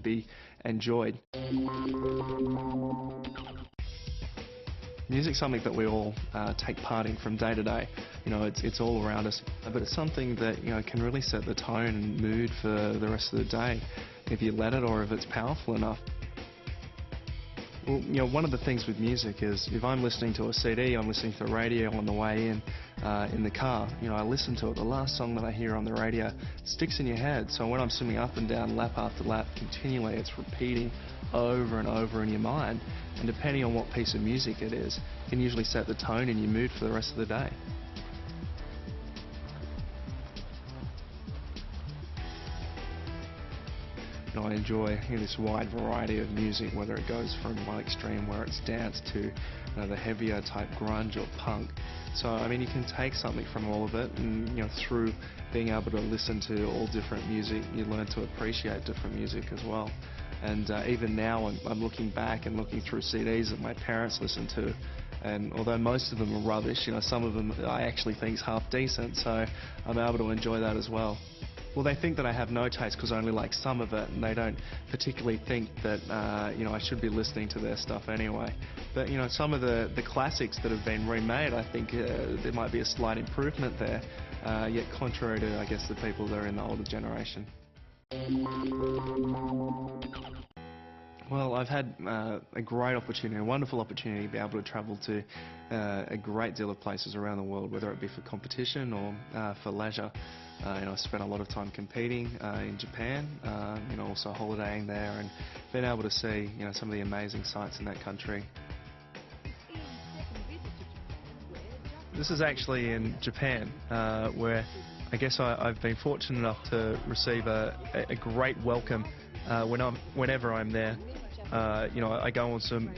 be enjoyed. Music's something that we all take part in from day to day. You know, it's all around us, but it's something that, you know, can really set the tone and mood for the rest of the day if you let it, or if it's powerful enough. Well, you know, one of the things with music is if I'm listening to a CD, I'm listening to the radio on the way in the car, you know, I listen to it. The last song that I hear on the radio sticks in your head. So when I'm swimming up and down lap after lap continually, it's repeating over and over in your mind. And depending on what piece of music it is, it can usually set the tone in your mood for the rest of the day. You know, I enjoy this wide variety of music, whether it goes from one extreme where it's dance to, you know, the heavier type grunge or punk. So, I mean, you can take something from all of it, and, you know, through being able to listen to all different music, you learn to appreciate different music as well. And even now, I'm looking back and looking through CDs that my parents listened to, and although most of them are rubbish, you know, some of them I actually think is half decent, so I'm able to enjoy that as well. Well, they think that I have no taste because I only like some of it, and they don't particularly think that, you know, I should be listening to their stuff anyway. But, you know, some of the classics that have been remade, I think there might be a slight improvement there, yet contrary to, I guess, the people that are in the older generation. Well, I've had a great opportunity, a wonderful opportunity to be able to travel to a great deal of places around the world, whether it be for competition or for leisure. You know, I spent a lot of time competing in Japan, you know, also holidaying there, and being able to see, you know, some of the amazing sights in that country. This is actually in Japan, where I guess I've been fortunate enough to receive a great welcome whenever I'm there. You know, I go on some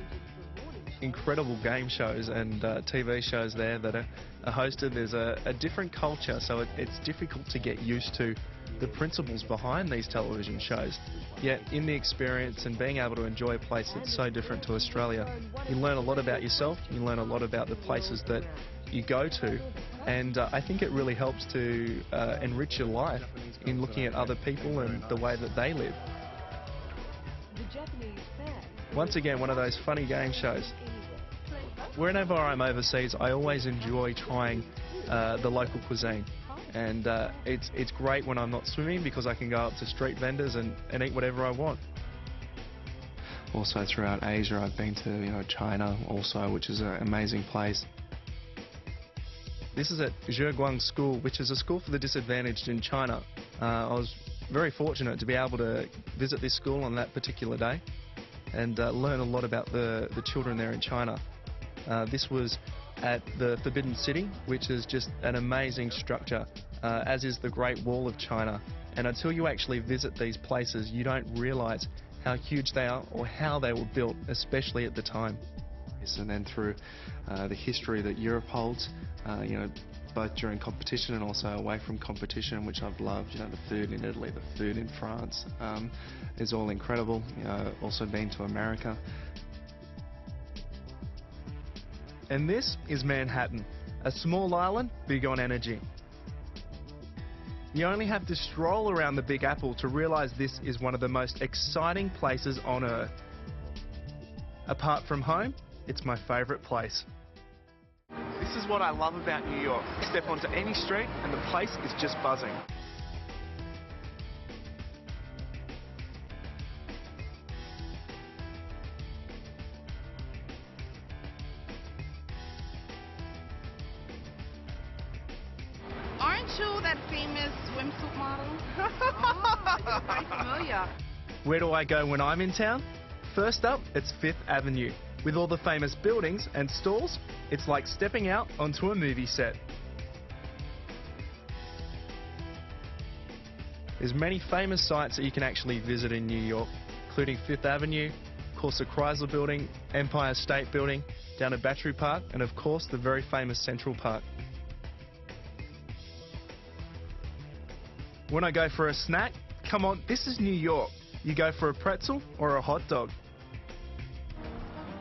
incredible game shows and TV shows there that are hosted. There's a different culture, so it's difficult to get used to the principles behind these television shows. Yet in the experience and being able to enjoy a place that's so different to Australia, you learn a lot about yourself, you learn a lot about the places that you go to, and I think it really helps to enrich your life in looking at other people and the way that they live. Once again, one of those funny game shows. Whenever I'm overseas, I always enjoy trying the local cuisine, and it's great when I'm not swimming because I can go up to street vendors and eat whatever I want. Also throughout Asia, I've been to, you know, China also, which is an amazing place. This is at Zheguang School, which is a school for the disadvantaged in China. I was very fortunate to be able to visit this school on that particular day and learn a lot about the children there in China. This was at the Forbidden City, which is just an amazing structure, as is the Great Wall of China. And until you actually visit these places, you don't realise how huge they are or how they were built, especially at the time. And then through the history that Europe holds, you know, both during competition and also away from competition, which I've loved. You know, the food in Italy, the food in France is all incredible. You know, also been to America. And this is Manhattan, a small island big on energy. You only have to stroll around the Big Apple to realise this is one of the most exciting places on Earth. Apart from home, it's my favourite place. This is what I love about New York. Step onto any street and the place is just buzzing. Aren't you that famous swimsuit model? Oh, you're very familiar. Where do I go when I'm in town? First up, it's Fifth Avenue. With all the famous buildings and stalls, it's like stepping out onto a movie set. There's many famous sites that you can actually visit in New York, including Fifth Avenue, of course the Chrysler Building, Empire State Building, down at Battery Park, and of course the very famous Central Park. When I go for a snack, come on, this is New York. You go for a pretzel or a hot dog.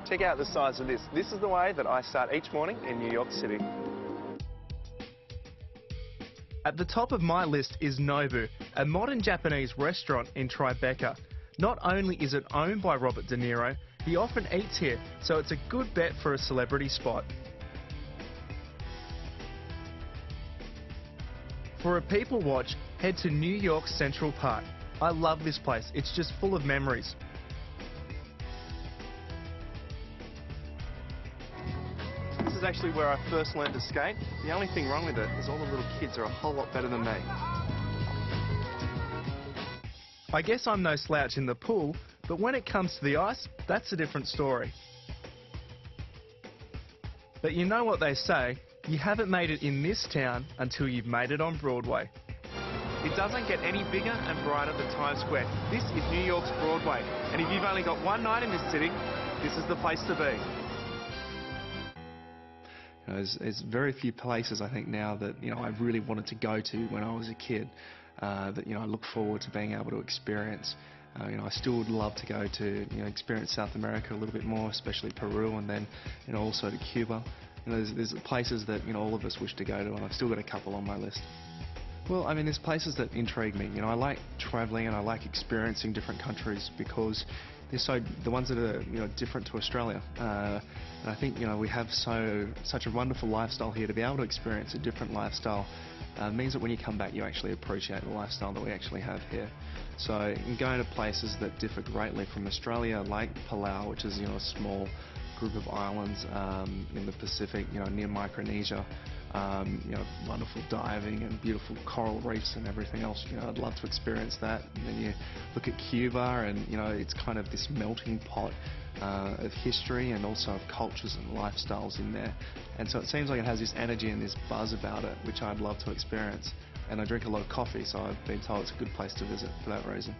Check out the size of this. This is the way that I start each morning in New York City. At the top of my list is Nobu, a modern Japanese restaurant in Tribeca. Not only is it owned by Robert De Niro, he often eats here, so it's a good bet for a celebrity spot. For a people watch, head to New York's Central Park. I love this place, it's just full of memories. This is actually where I first learned to skate. The only thing wrong with it is all the little kids are a whole lot better than me. I guess I'm no slouch in the pool, but when it comes to the ice, that's a different story. But you know what they say, you haven't made it in this town until you've made it on Broadway. It doesn't get any bigger and brighter than Times Square. This is New York's Broadway, and if you've only got one night in this city, this is the place to be. You know, there's very few places I think now that I really wanted to go to when I was a kid. That I look forward to being able to experience. I still would love to go to experience South America a little bit more, especially Peru, and then also to Cuba. There's places that all of us wish to go to, and I've still got a couple on my list. Well, I mean, there's places that intrigue me. I like travelling and I like experiencing different countries because they're the ones that are different to Australia. And I think we have such a wonderful lifestyle here. To be able to experience a different lifestyle means that when you come back, you actually appreciate the lifestyle that we actually have here. So going to places that differ greatly from Australia, like Palau, which is a small group of islands in the Pacific, near Micronesia. Wonderful diving and beautiful coral reefs and everything else. I'd love to experience that. And then you look at Cuba, and it's kind of this melting pot of history and also of cultures and lifestyles in there. And so it seems like it has this energy and this buzz about it, which I'd love to experience. And I drink a lot of coffee, so I've been told it's a good place to visit for that reason.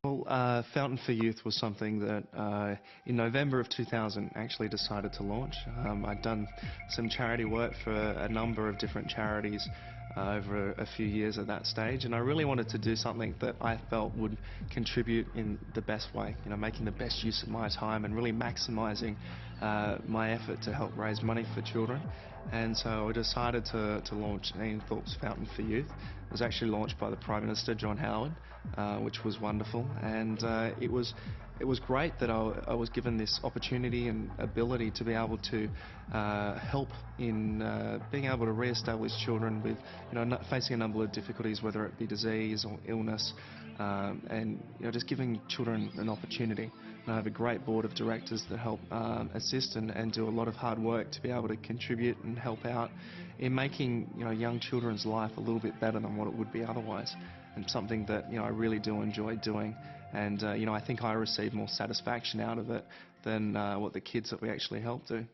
Well, Fountain for Youth was something that in November of 2000 actually decided to launch. I'd done some charity work for a number of different charities over a few years at that stage, and I really wanted to do something that I felt would contribute in the best way, making the best use of my time and really maximising my effort to help raise money for children. And so I decided to launch Ian Thorpe's Fountain for Youth. It was actually launched by the Prime Minister, John Howard, which was wonderful, and it was great that I was given this opportunity and ability to be able to help in being able to re-establish children with facing a number of difficulties, whether it be disease or illness, and just giving children an opportunity. And I have a great board of directors that help assist and do a lot of hard work to be able to contribute and help out in making young children's life a little bit better than what it would be otherwise, and something that I really do enjoy doing. And I think I receive more satisfaction out of it than what the kids that we actually help do.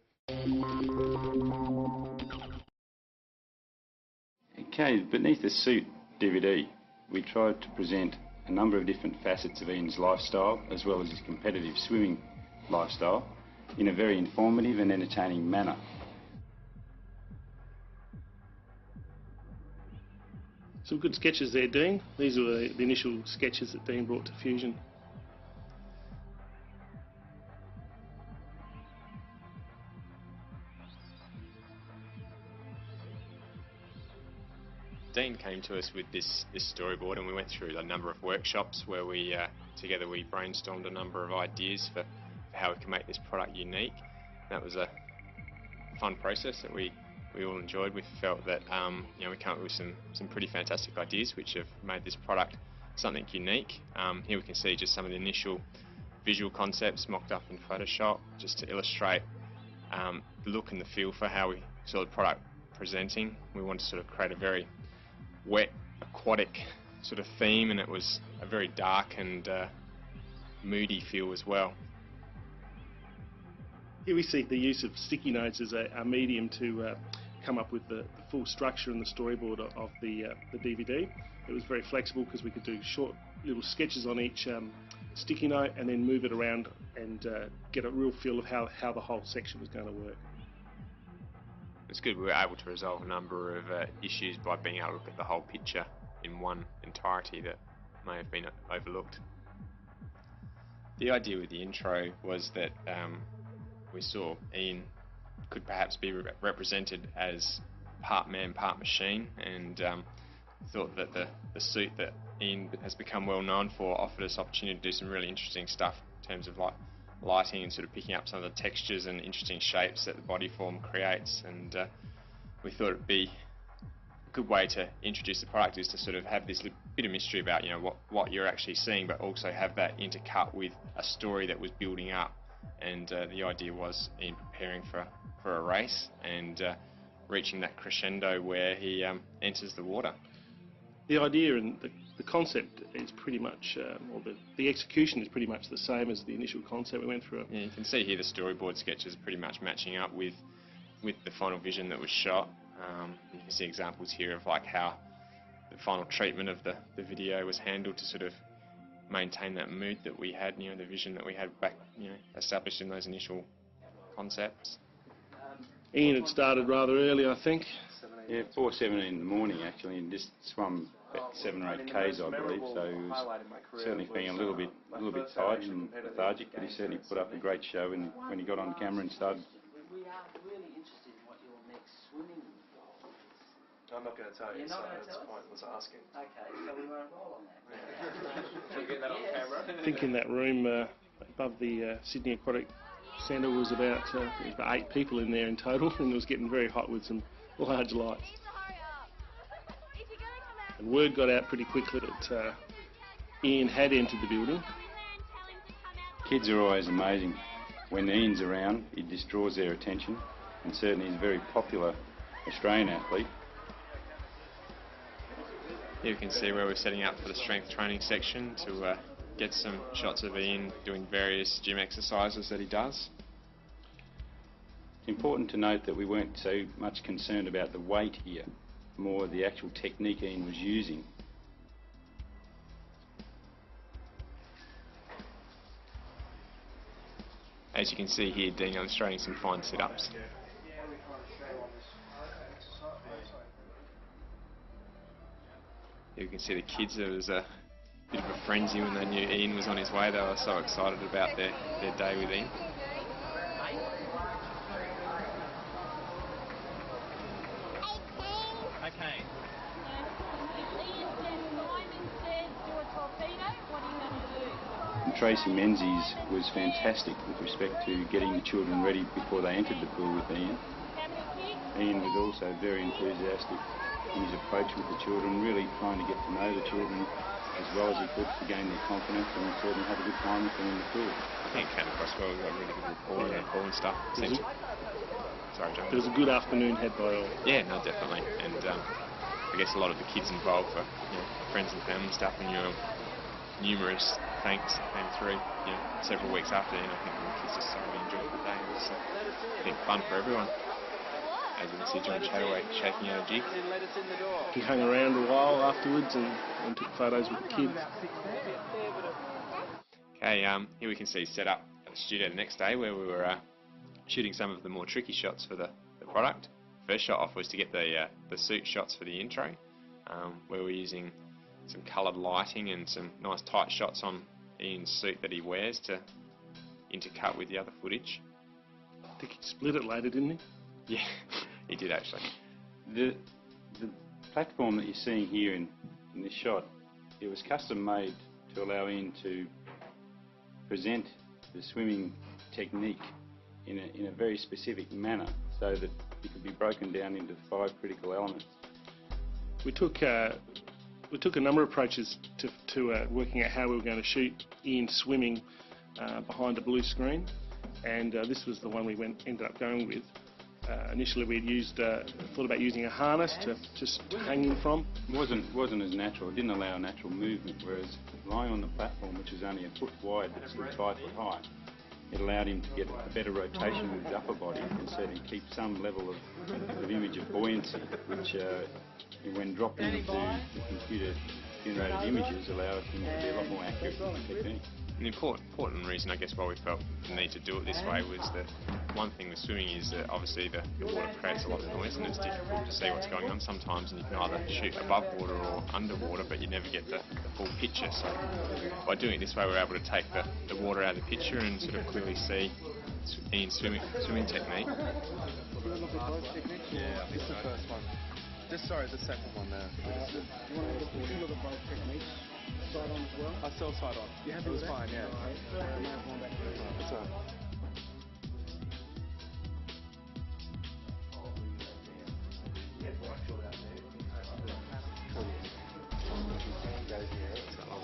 Okay, beneath the suit DVD, we tried to present a number of different facets of Ian's lifestyle, as well as his competitive swimming lifestyle, in a very informative and entertaining manner. Some good sketches there, Dean. These were the initial sketches that Dean brought to Fusion. Dean came to us with this storyboard, and we went through a number of workshops where we together we brainstormed a number of ideas for how we can make this product unique. That was a fun process that we all enjoyed. We felt that we came up with some pretty fantastic ideas which have made this product something unique. Here we can see just some of the initial visual concepts mocked up in Photoshop, just to illustrate the look and the feel for how we saw the product presenting. We wanted to sort of create a very wet, aquatic sort of theme, and it was a very dark and moody feel as well. Here we see the use of sticky notes as a medium to come up with the full structure and the storyboard of the DVD. It was very flexible because we could do short little sketches on each sticky note and then move it around and get a real feel of how the whole section was going to work. It's good we were able to resolve a number of issues by being able to look at the whole picture in one entirety that may have been overlooked. The idea with the intro was that we saw Ian could perhaps be represented as part man, part machine, and thought that the suit that Ian has become well known for offered us opportunity to do some really interesting stuff in terms of like lighting and sort of picking up some of the textures and interesting shapes that the body form creates. And we thought it'd be a good way to introduce the product is to sort of have this bit of mystery about, you know, what you're actually seeing, but also have that intercut with a story that was building up. And the idea was in preparing for a race and reaching that crescendo where he enters the water. The idea and the concept is pretty much, or the execution is pretty much the same as the initial concept we went through. Yeah, you can see here the storyboard sketches are pretty much matching up with the final vision that was shot. You can see examples here of like how the final treatment of the video was handled to sort of maintain that mood that we had, you know, the vision that we had back, you know, established in those initial concepts. Ian had started rather early, I think. Yeah, 4:17 in the morning actually, and just swum about 7 or 8 k's, I believe. So he was certainly feeling a little bit tired and lethargic, but he certainly put up a great show when he got on camera and started. We are really interested in what your next swimming goal is. I'm not going to tell you, so it's pointless asking. Okay, so we won't roll on that. Can you get that on camera? I think in that room above the Sydney Aquatic Centre was about 8 people in there in total, and it was getting very hot with some large lights. And word got out pretty quickly that Ian had entered the building. Kids are always amazing. When Ian's around, he just draws their attention, and certainly he's a very popular Australian athlete. Here you can see where we're setting up for the strength training section to get some shots of Ian doing various gym exercises that he does. It's important to note that we weren't so much concerned about the weight here, more the actual technique Ian was using. As you can see here, Dean illustrating some fine sit-ups. You can see the kids, there was a bit of a frenzy when they knew Ian was on his way. They were so excited about their day with Ian. Okay. Tracy Menzies was fantastic with respect to getting the children ready before they entered the pool with Ian. Ian was also very enthusiastic in his approach with the children, really trying to get to know the children as well as he could to gain their confidence and certainly have a good time with them in the pool. I think it came across well. We got really good rapport and rapport and stuff. Sorry, John. It was a good afternoon had by all. Yeah, no, definitely. And I guess a lot of the kids involved were, you know, friends and family and stuff, and you know, numerous thanks came through, you know, several weeks after, and I think the kids just thoroughly enjoyed the day. It was, I think, fun for everyone. As you can see John Chataway shaking out a jig. He hung around a while afterwards and took photos with the kids. Okay, here we can see set up at the studio the next day where we were shooting some of the more tricky shots for the product. First shot off was to get the suit shots for the intro, where we're using some coloured lighting and some nice tight shots on Ian's suit that he wears to intercut with the other footage. I think he split it later, didn't he? Yeah, he did actually. The platform that you're seeing here in this shot, it was custom made to allow Ian to present the swimming technique in a very specific manner so that it could be broken down into 5 critical elements. We took a number of approaches to working out how we were going to shoot Ian swimming behind a blue screen, and this was the one we ended up going with. Initially we had thought about using a harness to hang him from. It wasn't as natural. It didn't allow natural movement, whereas lying on the platform, which is only a foot wide but still 5 foot high, it allowed him to get a better rotation with his upper body and certainly keep some level of image of buoyancy, which when dropped into the computer-generated images allowed him to be a lot more accurate with the technique. The important reason, I guess, why we felt the need to do it this way was that one thing with swimming is that obviously the water creates a lot of noise and it's difficult to see what's going on sometimes, and you can either shoot above water or underwater, but you never get the full picture. So by doing it this way, we're able to take the water out of the picture and sort of clearly see Ian's swimming technique. Yeah, I think so. Sorry, the second one there. Do you want to look at both techniques? Side on as well? I still side on. You happy It was with that? fine, yeah. It's all right.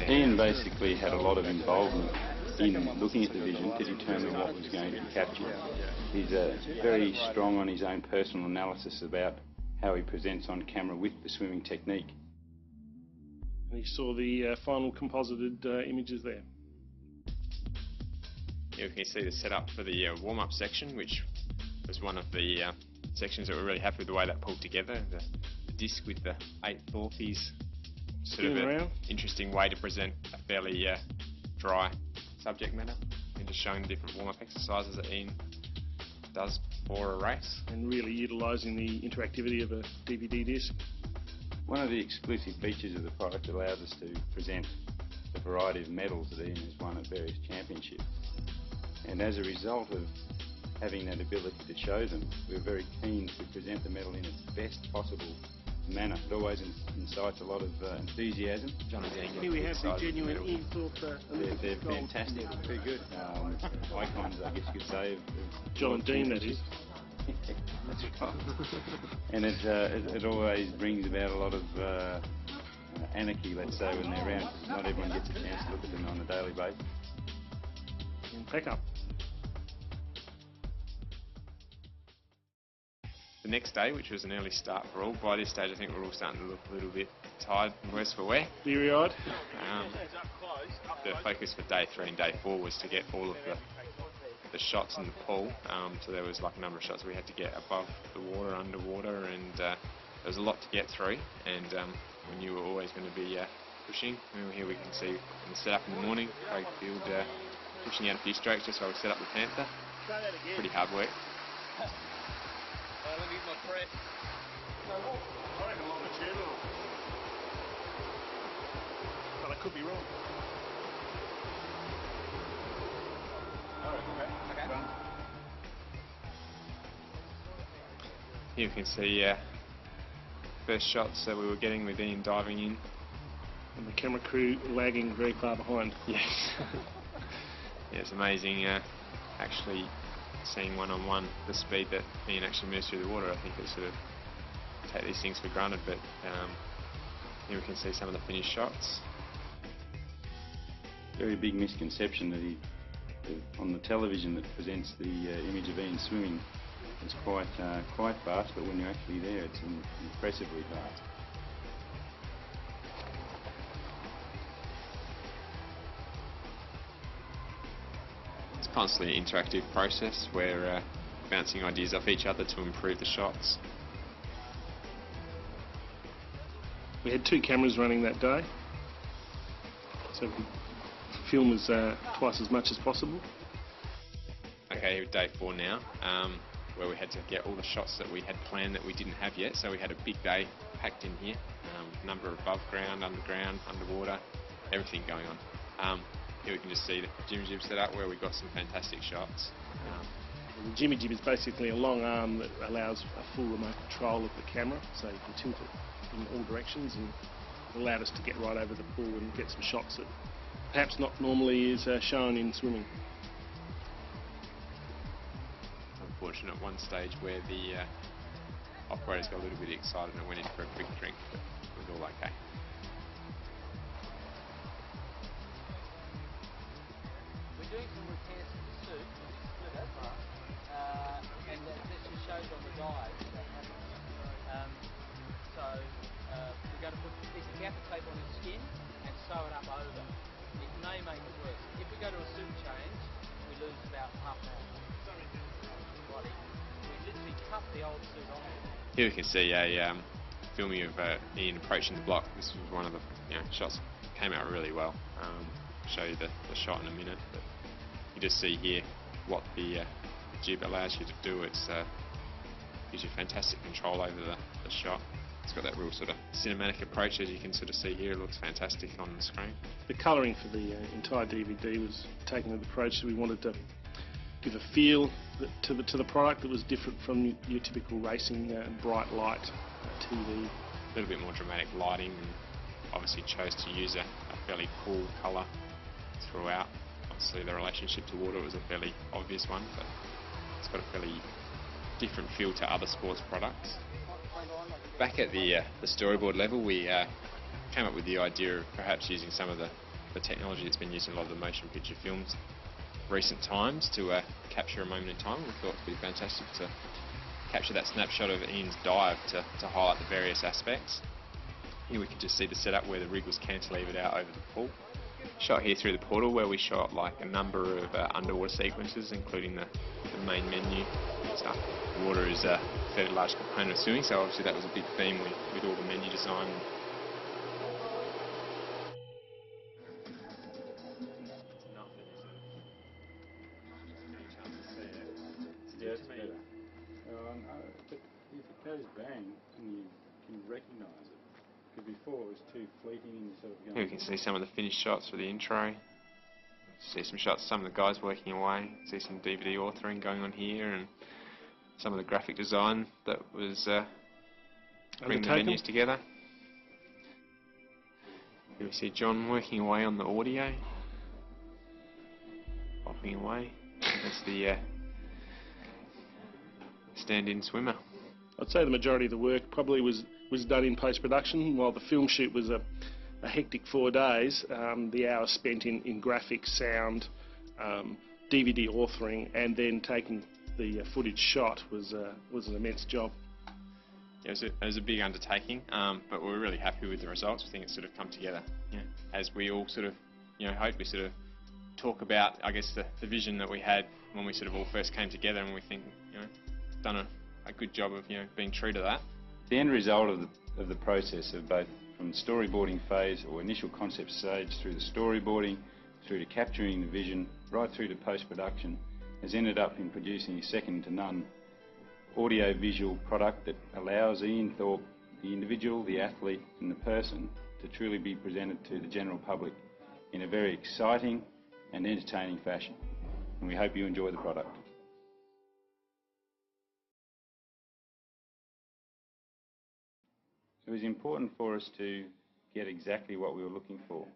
Ian basically had a lot of involvement in looking at the vision to determine what was going to be captured. He's very strong on his own personal analysis about how he presents on camera with the swimming technique. And you saw the final composited images there. Here we can see the setup for the warm-up section, which was one of the sections that we're really happy with the way that pulled together. The disc with the 8 thorpies, sort of an interesting way to present a fairly dry subject matter, and just showing the different warm-up exercises that Ian does before a race. And really utilising the interactivity of a DVD disc. One of the exclusive features of the product allows us to present the variety of medals that Ian has won at various championships. And as a result of having that ability to show them, we're very keen to present the medal in its best possible manner. It always incites a lot of enthusiasm. John and Dean, Here we have the genuine Ian Thorp They're gold. fantastic. They're good. Icons, I guess you could say. Of John and Dean, that is. That's right. And it always brings about a lot of anarchy, let's say, when they're around, because not everyone gets a chance to look at them on a daily basis. And pack up. The next day, which was an early start for all, by this stage I think we're all starting to look a little bit tired and worse for wear. Beery-eyed. The focus for day 3 and day 4 was to get all of the shots in the pool. So there was like a number of shots we had to get above the water, underwater, and there was a lot to get through, and we knew we were always going to be pushing. And here we can see in the setup in the morning, Craig Field pushing out a few strokes just while we set up the Panther. Pretty hard work. Let me get my press. I reckon along the tube. But I could be wrong. Okay. Here you can see first shots that we were getting with Ian diving in. And the camera crew lagging very far behind. Yes. Yeah, it's amazing actually seeing one-on-one the speed that Ian actually moves through the water. I think we sort of take these things for granted, but here we can see some of the finished shots. Very big misconception that on the television that presents the image of Ian swimming, it's quite fast, but when you're actually there, it's impressively fast. It's constantly an interactive process where bouncing ideas off each other to improve the shots. We had 2 cameras running that day, so we could film as twice as much as possible. Okay, here day 4 now, where we had to get all the shots that we had planned that we didn't have yet, so we had a big day packed in here, number above ground, underground, underwater, everything going on. Here we can just see the Jimmy Jib set up where we got some fantastic shots. The Jimmy Jib is basically a long arm that allows a full remote control of the camera, so you can tilt it in all directions, and it allowed us to get right over the pool and get some shots that perhaps not normally is shown in swimming. Unfortunate one stage where the operators got a little bit excited and went in for a quick drink, but it was all okay. We're doing some repairs to the suit, split it, and that just shows on the dive that happens. So we're going to put a piece of gaffer tape on his skin and sew it up over. It may make it worse. If we go to a suit change, we lose about half an hour. We literally cut the old suit on. Here we can see a filming of Ian approaching the block. This was one of the shots that came out really well. Show you the shot in a minute, but you just see here what the jib allows you to do. It gives you fantastic control over the shot. It's got that real sort of cinematic approach, as you can sort of see here. It looks fantastic on the screen. The colouring for the entire DVD was taken an approach that we wanted to give a feel to the product that was different from your typical racing bright light TV. A little bit more dramatic lighting, and obviously chose to use a fairly cool colour throughout. Obviously the relationship to water was a fairly obvious one, but it's got a fairly different feel to other sports products. Back at the storyboard level, we came up with the idea of perhaps using some of the technology that's been used in a lot of the motion picture films recent times to capture a moment in time. We thought it would be fantastic to capture that snapshot of Ian's dive to highlight the various aspects. Here we can just see the setup where the rig was cantilevered out over the pool. Shot here through the portal where we shot like a number of underwater sequences, including the main menu stuff. Water is a fairly large component of swimming, so obviously that was a big theme with all the menu design. Yeah, it's better. No, but if it goes bang, you can recognise it. Because before it was too fleeting and you sort of going... Here we can see some of the finished shots for the intro. See some shots of some of the guys working away. See some DVD authoring going on here, and some of the graphic design that was bringing the menus together. Here we see John working away on the audio. Popping away. That's the stand-in swimmer. I'd say the majority of the work probably was done in post-production. While the film shoot was a hectic 4 days, the hours spent in graphics, sound, DVD authoring, and then taking the footage shot was an immense job. Yeah, it was a big undertaking, but we're really happy with the results. We think it's sort of come together. Yeah. As we all sort of, hope, we sort of talk about, I guess, the vision that we had when we sort of all first came together, and we think, done a good job of, being true to that. The end result of the process of both from the storyboarding phase or initial concept stage through the storyboarding, through to capturing the vision, right through to post-production, has ended up in producing a second-to-none audio-visual product that allows Ian Thorp, the individual, the athlete and the person, to truly be presented to the general public in a very exciting and entertaining fashion. And we hope you enjoy the product. It was important for us to get exactly what we were looking for.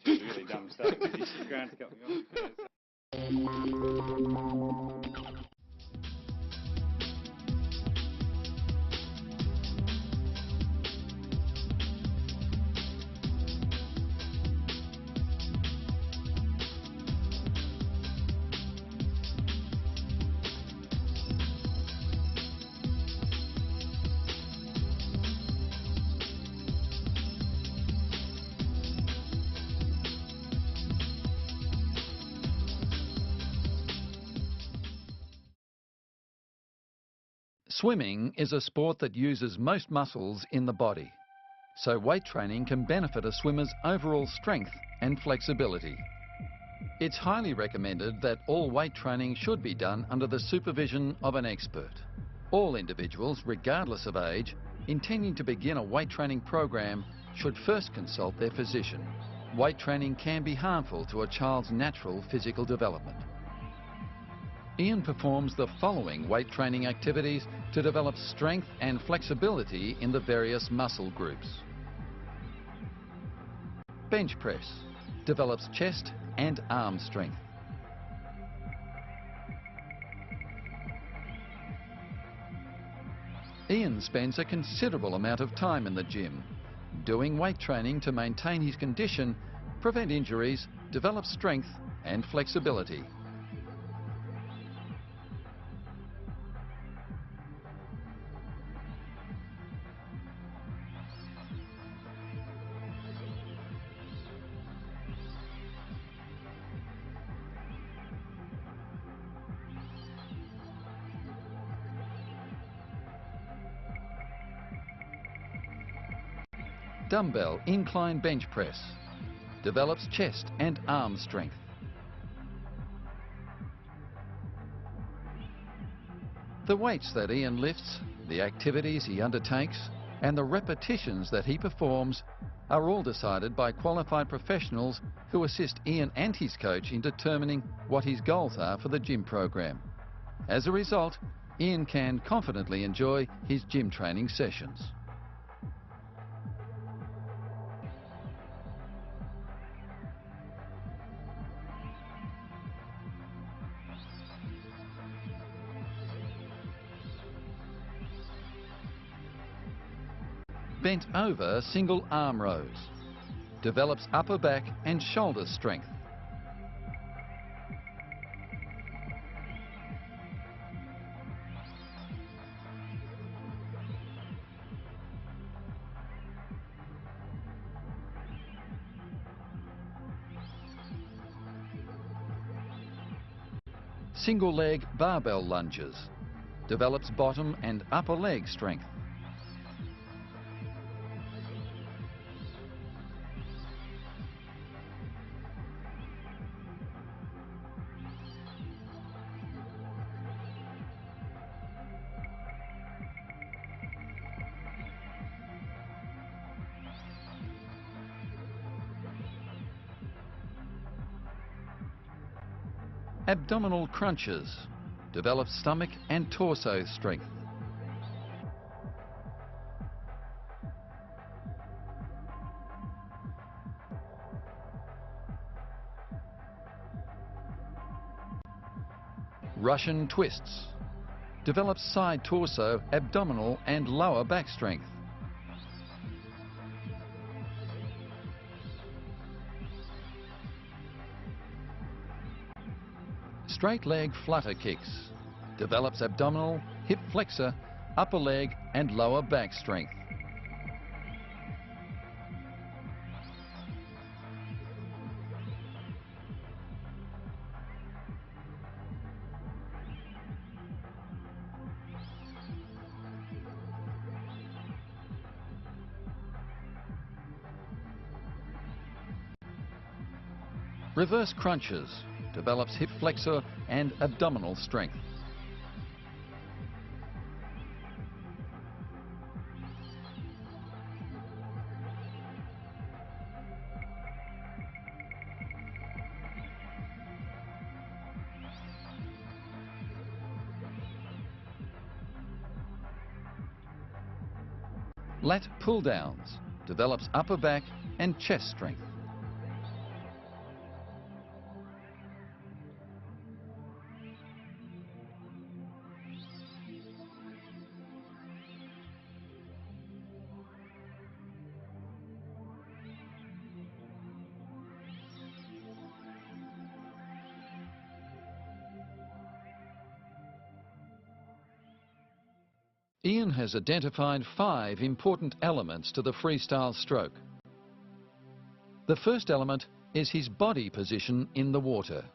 Which is really dumb stuff, because Grant's got me on. Swimming is a sport that uses most muscles in the body, so weight training can benefit a swimmer's overall strength and flexibility. It's highly recommended that all weight training should be done under the supervision of an expert. All individuals, regardless of age, intending to begin a weight training program should first consult their physician. Weight training can be harmful to a child's natural physical development. Ian performs the following weight training activities to develop strength and flexibility in the various muscle groups. Bench press develops chest and arm strength. Ian spends a considerable amount of time in the gym, doing weight training to maintain his condition, prevent injuries, develop strength and flexibility. Dumbbell incline bench press develops chest and arm strength. The weights that Ian lifts, the activities he undertakes, and the repetitions that he performs are all decided by qualified professionals who assist Ian and his coach in determining what his goals are for the gym program. As a result, Ian can confidently enjoy his gym training sessions. Bent over single arm rows. Develops upper back and shoulder strength. Single leg barbell lunges. Develops bottom and upper leg strength. Abdominal crunches. Develops stomach and torso strength. Russian twists. Develops side torso, abdominal and lower back strength. Straight leg flutter kicks. Develops abdominal, hip flexor, upper leg and lower back strength. Reverse crunches. Develops hip flexor and abdominal strength. Lat pull downs. Develops upper back and chest strength. Ian has identified 5 important elements to the freestyle stroke. The first element is his body position in the water.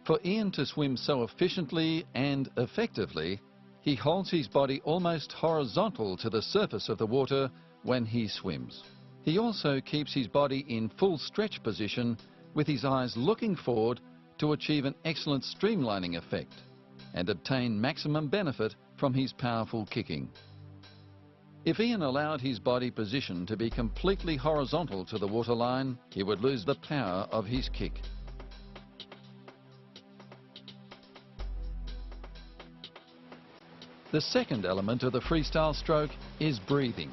For Ian to swim so efficiently and effectively, he holds his body almost horizontal to the surface of the water when he swims. He also keeps his body in full stretch position with his eyes looking forward to achieve an excellent streamlining effect and obtain maximum benefit from his powerful kicking. If Ian allowed his body position to be completely horizontal to the waterline, he would lose the power of his kick. The second element of the freestyle stroke is breathing.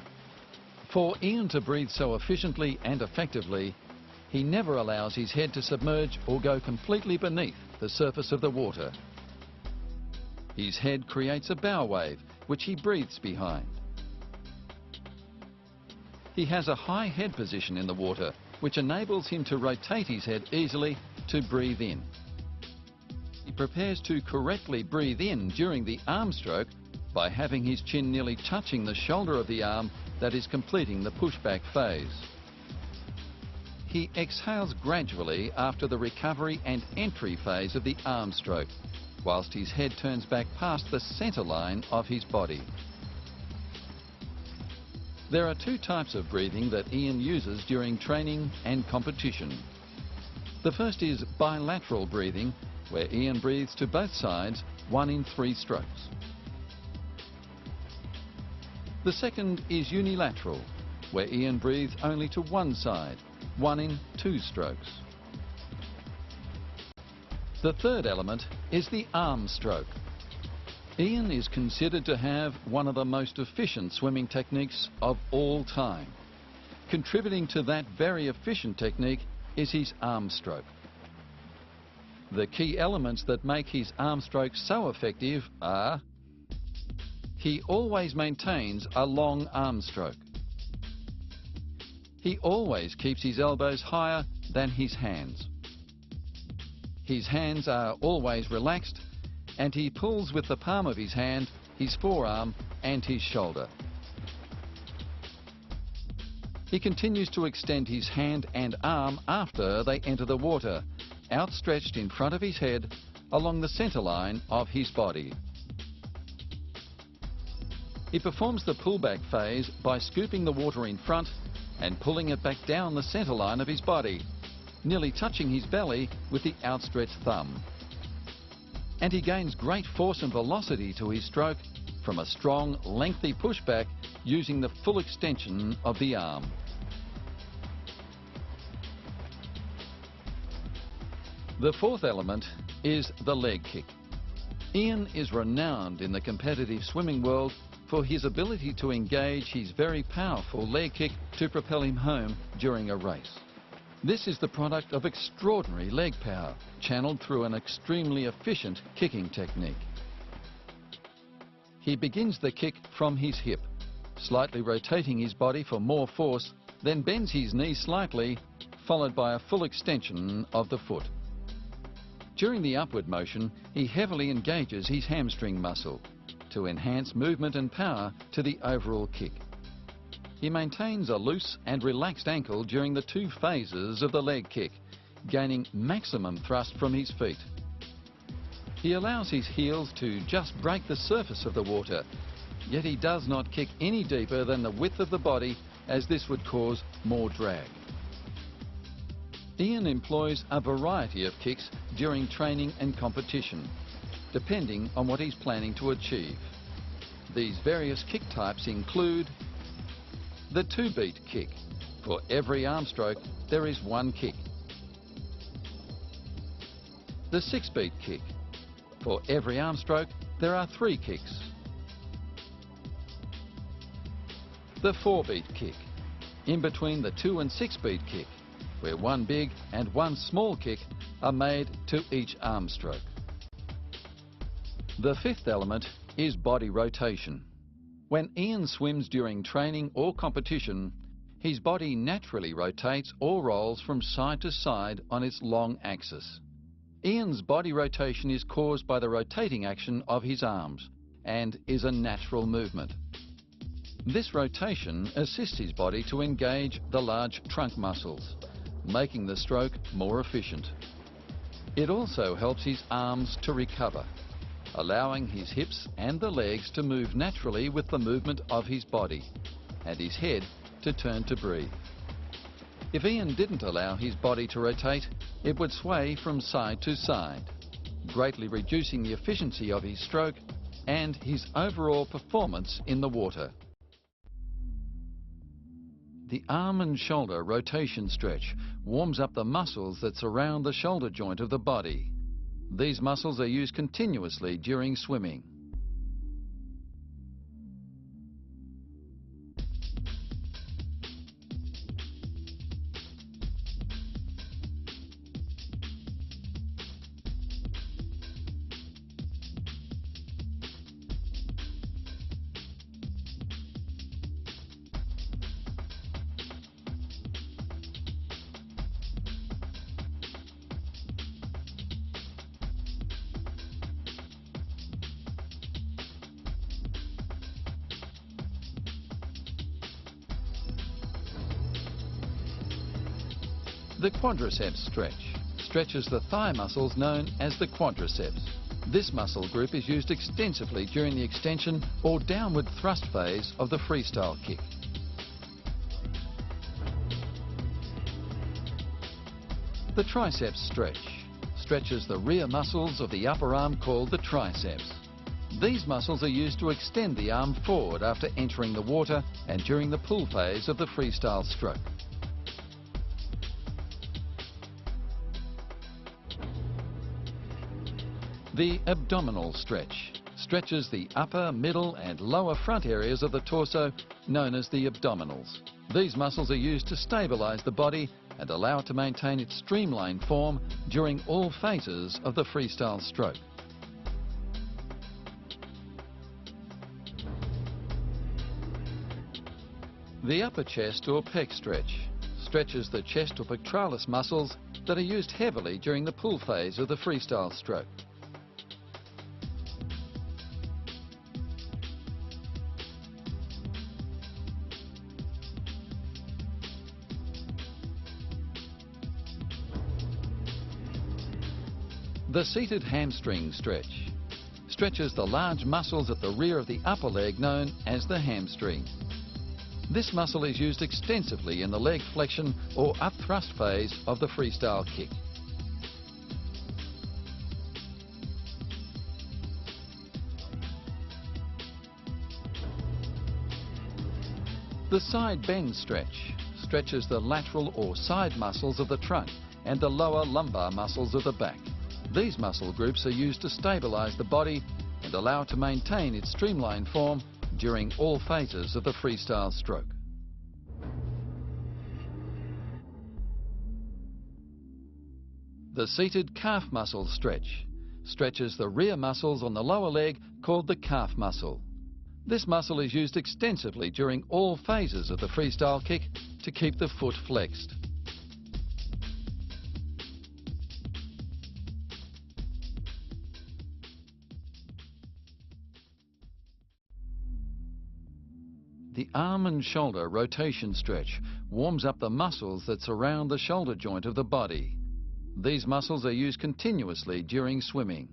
For Ian to breathe so efficiently and effectively, he never allows his head to submerge or go completely beneath the surface of the water. His head creates a bow wave, which he breathes behind. He has a high head position in the water, which enables him to rotate his head easily to breathe in. He prepares to correctly breathe in during the arm stroke by having his chin nearly touching the shoulder of the arm that is completing the pushback phase. He exhales gradually after the recovery and entry phase of the arm stroke, whilst his head turns back past the centre line of his body. There are 2 types of breathing that Ian uses during training and competition. The first is bilateral breathing, where Ian breathes to both sides, 1 in 3 strokes. The second is unilateral, where Ian breathes only to one side, 1 in 2 strokes. The third element is the arm stroke. Ian is considered to have one of the most efficient swimming techniques of all time. Contributing to that very efficient technique is his arm stroke. The key elements that make his arm stroke so effective are: he always maintains a long arm stroke. He always keeps his elbows higher than his hands. His hands are always relaxed, and he pulls with the palm of his hand, his forearm and his shoulder. He continues to extend his hand and arm after they enter the water, outstretched in front of his head along the centre line of his body. He performs the pullback phase by scooping the water in front and pulling it back down the centre line of his body, nearly touching his belly with the outstretched thumb. And he gains great force and velocity to his stroke from a strong, lengthy pushback using the full extension of the arm. The fourth element is the leg kick. Ian is renowned in the competitive swimming world for his ability to engage his very powerful leg kick to propel him home during a race. This is the product of extraordinary leg power, channeled through an extremely efficient kicking technique. He begins the kick from his hip, slightly rotating his body for more force, then bends his knee slightly, followed by a full extension of the foot. During the upward motion, he heavily engages his hamstring muscle to enhance movement and power to the overall kick. He maintains a loose and relaxed ankle during the two phases of the leg kick, gaining maximum thrust from his feet. He allows his heels to just break the surface of the water, yet he does not kick any deeper than the width of the body, as this would cause more drag. Ian employs a variety of kicks during training and competition, depending on what he's planning to achieve. These various kick types include the 2-beat kick. For every arm stroke, there is one kick. The 6-beat kick. For every arm stroke, there are 3 kicks. The 4-beat kick. In between the 2 and 6-beat kick, where one big and one small kick are made to each arm stroke. The fifth element is body rotation. When Ian swims during training or competition, his body naturally rotates or rolls from side to side on its long axis. Ian's body rotation is caused by the rotating action of his arms and is a natural movement. This rotation assists his body to engage the large trunk muscles, making the stroke more efficient. It also helps his arms to recover, allowing his hips and the legs to move naturally with the movement of his body, and his head to turn to breathe. If Ian didn't allow his body to rotate, it would sway from side to side, greatly reducing the efficiency of his stroke and his overall performance in the water. The arm and shoulder rotation stretch warms up the muscles that surround the shoulder joint of the body. These muscles are used continuously during swimming. The quadriceps stretch stretches the thigh muscles known as the quadriceps. This muscle group is used extensively during the extension or downward thrust phase of the freestyle kick. The triceps stretch stretches the rear muscles of the upper arm called the triceps. These muscles are used to extend the arm forward after entering the water and during the pull phase of the freestyle stroke. The abdominal stretch stretches the upper, middle and lower front areas of the torso, known as the abdominals. These muscles are used to stabilise the body and allow it to maintain its streamlined form during all phases of the freestyle stroke. The upper chest or pec stretch stretches the chest or pectoralis muscles that are used heavily during the pull phase of the freestyle stroke. The seated hamstring stretch stretches the large muscles at the rear of the upper leg known as the hamstring. This muscle is used extensively in the leg flexion or up thrust phase of the freestyle kick. The side bend stretch stretches the lateral or side muscles of the trunk and the lower lumbar muscles of the back. These muscle groups are used to stabilise the body and allow it to maintain its streamlined form during all phases of the freestyle stroke. The seated calf muscle stretch stretches the rear muscles on the lower leg called the calf muscle. This muscle is used extensively during all phases of the freestyle kick to keep the foot flexed. The arm and shoulder rotation stretch warms up the muscles that surround the shoulder joint of the body. These muscles are used continuously during swimming.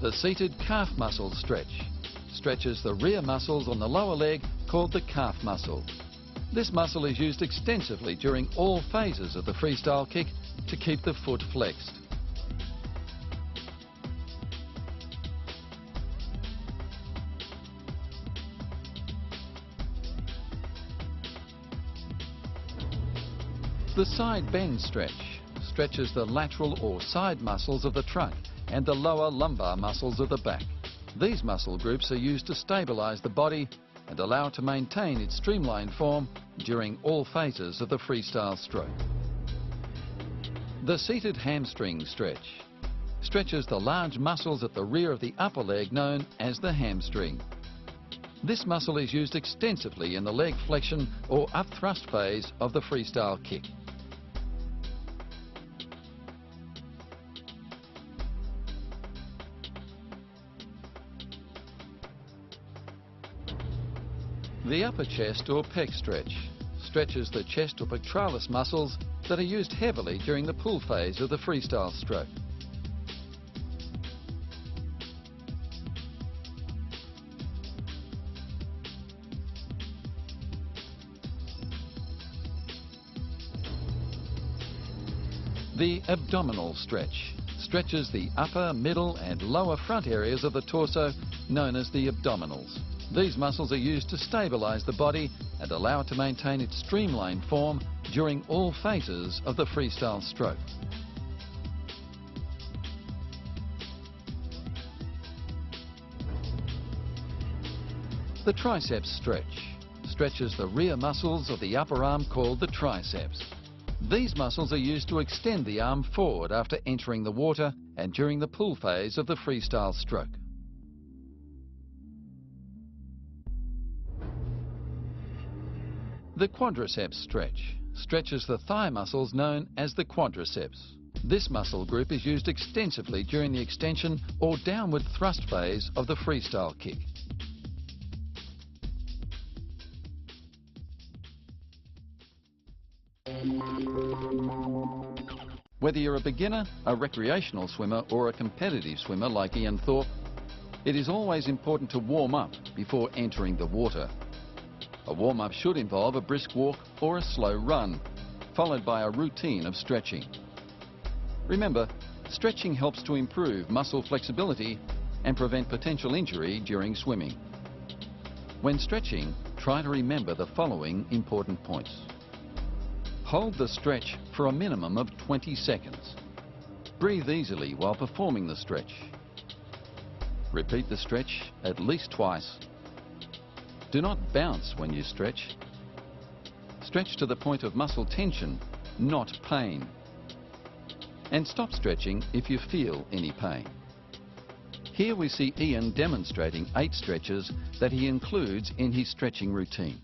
The seated calf muscle stretch stretches the rear muscles on the lower leg called the calf muscle. This muscle is used extensively during all phases of the freestyle kick to keep the foot flexed. The side bend stretch stretches the lateral or side muscles of the trunk and the lower lumbar muscles of the back. These muscle groups are used to stabilise the body and allow it to maintain its streamlined form during all phases of the freestyle stroke. The seated hamstring stretch stretches the large muscles at the rear of the upper leg known as the hamstring. This muscle is used extensively in the leg flexion or up thrust phase of the freestyle kick. The upper chest or pec stretch stretches the chest or pectoralis muscles that are used heavily during the pull phase of the freestyle stroke. The abdominal stretch stretches the upper, middle and lower front areas of the torso known as the abdominals. These muscles are used to stabilise the body and allow it to maintain its streamlined form during all phases of the freestyle stroke. The triceps stretch stretches the rear muscles of the upper arm called the triceps. These muscles are used to extend the arm forward after entering the water and during the pull phase of the freestyle stroke. The quadriceps stretch stretches the thigh muscles known as the quadriceps. This muscle group is used extensively during the extension or downward thrust phase of the freestyle kick. Whether you're a beginner, a recreational swimmer or a competitive swimmer like Ian Thorpe, it is always important to warm up before entering the water. A warm-up should involve a brisk walk or a slow run, followed by a routine of stretching. Remember, stretching helps to improve muscle flexibility and prevent potential injury during swimming. When stretching, try to remember the following important points. Hold the stretch for a minimum of 20 seconds. Breathe easily while performing the stretch. Repeat the stretch at least twice. Do not bounce when you stretch. Stretch to the point of muscle tension, not pain. And stop stretching if you feel any pain. Here we see Ian demonstrating 8 stretches that he includes in his stretching routine.